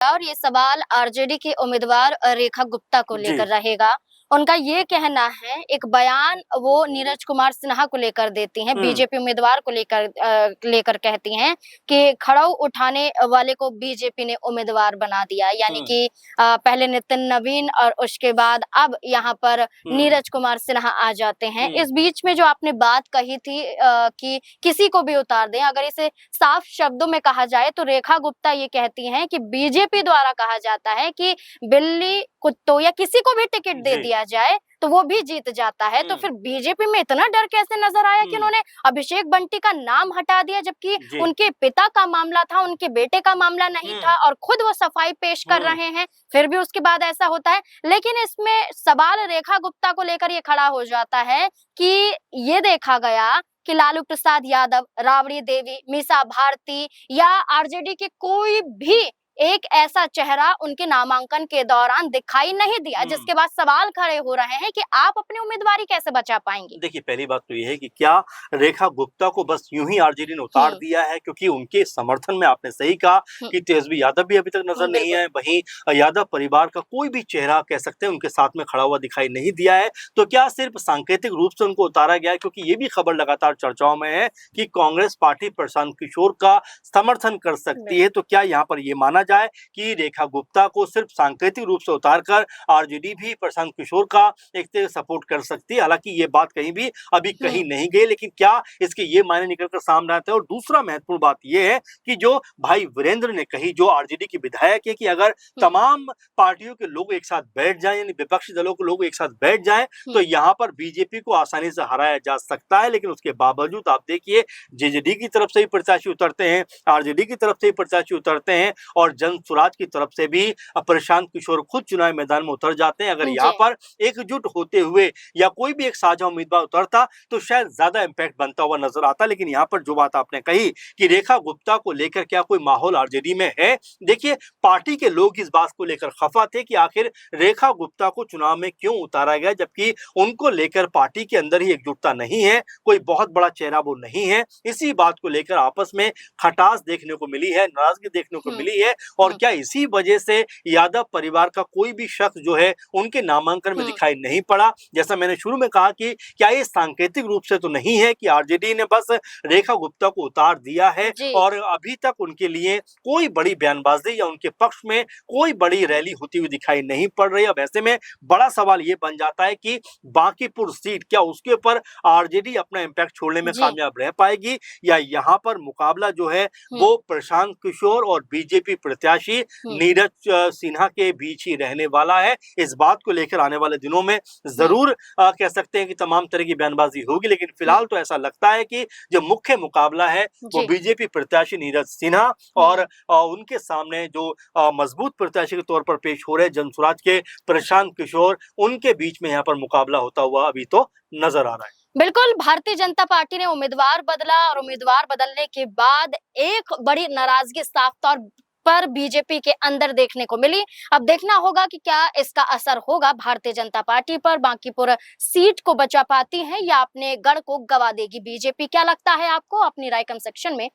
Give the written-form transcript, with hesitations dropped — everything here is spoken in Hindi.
और ये सवाल आरजेडी के उम्मीदवार रेखा गुप्ता को जी। लेकर रहेगा। उनका ये कहना है, एक बयान वो नीरज कुमार सिन्हा को लेकर देती हैं, बीजेपी उम्मीदवार को लेकर कहती हैं कि खड़ाऊ उठाने वाले को बीजेपी ने उम्मीदवार बना दिया। यानी कि पहले नितिन नवीन और उसके बाद अब यहाँ पर नीरज कुमार सिन्हा आ जाते हैं। इस बीच में जो आपने बात कही थी कि किसी को भी उतार दें, अगर इसे साफ शब्दों में कहा जाए तो रेखा गुप्ता ये कहती हैं कि बीजेपी द्वारा कहा जाता है कि बिल्ली, कुत्तों या किसी को भी टिकट दे दिया जाए तो वो भी जीत जाता है। तो फिर बीजेपी में इतना डर कैसे नजर आया कि उन्होंने अभिषेक बंटी का नाम हटा दिया, जबकि उनके पिता का मामला था, उनके बेटे का मामला नहीं था, और खुद वो सफाई पेश कर रहे हैं, फिर भी उसके बाद ऐसा होता है। लेकिन इसमें सवाल रेखा गुप्ता को लेकर ये खड़ा हो जाता है कि ये देखा गया कि लालू प्रसाद यादव, राबड़ी देवी, मीसा भारती या आरजेडी के कोई भी एक ऐसा चेहरा उनके नामांकन के दौरान दिखाई नहीं दिया, जिसके बाद सवाल खड़े हो रहे हैं कि आप अपनी उम्मीदवारी कैसे बचा पाएंगे। देखिए, पहली बात तो ये है कि क्या रेखा गुप्ता को बस यूं ही आरजेडी ने उतार दिया है क्योंकि उनके समर्थन में, आपने सही कहा कि तेजस्वी यादव भी अभी तक नजर नहीं आए, वहीं यादव परिवार का कोई भी चेहरा कह सकते हैं उनके साथ में खड़ा हुआ दिखाई नहीं दिया है। तो क्या सिर्फ सांकेतिक रूप से उनको उतारा गया है? क्योंकि ये भी खबर लगातार चर्चाओं में है कि कांग्रेस पार्टी प्रशांत किशोर का समर्थन कर सकती है। तो क्या यहाँ पर ये माना जाए कि रेखा गुप्ता को सिर्फ सांकेतिक रूप से उतारकर आरजेडी भी प्रशांत किशोर का एक सपोर्ट कर सकती है? हालांकि ये बात कहीं भी अभी कहीं नहीं गई, लेकिन क्या इसके ये मायने निकलकर सामने आते हैं? और दूसरा महत्वपूर्ण बात ये है कि जो भाई वीरेंद्र ने कही, जो आरजेडी के विधायक है, कि अगर तमाम पार्टियों के लोग एक साथ बैठ जाएं, यानी विपक्षी दलों के लोग एक साथ बैठ जाएं, तो यहाँ पर बीजेपी को आसानी से हराया जा सकता है। लेकिन उसके बावजूद आप देखिए, जेजेडी की तरफ से ही प्रत्याशी उतरते हैं, आरजेडी की तरफ से ही प्रत्याशी उतरते हैं, और जन स्वराज की तरफ से भी प्रशांत किशोर खुद चुनाव मैदान में उतर जाते हैं। अगर यहाँ पर एकजुट होते हुए या कोई भी एक साझा उम्मीदवार उतरता तो शायद ज्यादा इंपैक्ट बनता हुआ नजर आता। लेकिन यहाँ पर जो बात आपने कही कि रेखा गुप्ता को लेकर क्या कोई माहौल आरजेडी में है, देखिए, पार्टी के लोग इस बात को लेकर खफा थे कि आखिर रेखा गुप्ता को चुनाव में क्यों उतारा गया, जबकि उनको लेकर पार्टी के अंदर ही एकजुटता नहीं है, कोई बहुत बड़ा चेहरा वो नहीं है। इसी बात को लेकर आपस में खटास देखने को मिली है, नाराजगी देखने को मिली है, और क्या इसी वजह से यादव परिवार का कोई भी शख्स जो है उनके नामांकन में दिखाई नहीं पड़ा? जैसा मैंने शुरू में कहा कि क्या ये सांकेतिक रूप से तो नहीं है कि आरजेडी ने बस रेखा गुप्ता को उतार दिया है और अभी तक उनके लिए कोई बड़ी बयानबाजी या उनके पक्ष में कोई बड़ी रैली होती हुई दिखाई नहीं पड़ रही। अब ऐसे में बड़ा सवाल ये बन जाता है कि बांकीपुर सीट, क्या उसके ऊपर आरजेडी अपना इम्पैक्ट छोड़ने में कामयाब रह पाएगी, या यहाँ पर मुकाबला जो है वो प्रशांत किशोर और बीजेपी प्रत्याशी नीरज सिन्हा के बीच ही रहने वाला है? इस बात को लेकर आने वाले दिनों में जरूर कह सकते हैं कि तमाम तरह की बयानबाजी होगी। लेकिन फिलहाल तो ऐसा लगता है कि जो मुख्य मुकाबला है वो बीजेपी प्रत्याशी नीरज सिन्हा और उनके सामने जो मजबूत प्रत्याशी के तौर पर पेश हो रहे जनसुराज के प्रशांत किशोर, उनके बीच में यहाँ पर मुकाबला होता हुआ अभी तो नजर आ रहा है। बिल्कुल, भारतीय जनता पार्टी ने उम्मीदवार बदला और उम्मीदवार बदलने के बाद एक बड़ी नाराजगी साफ तौर पर बीजेपी के अंदर देखने को मिली। अब देखना होगा कि क्या इसका असर होगा भारतीय जनता पार्टी पर, बांकीपुर सीट को बचा पाती है या अपने गढ़ को गवा देगी बीजेपी। क्या लगता है आपको? अपनी राय कमेंट सेक्शन में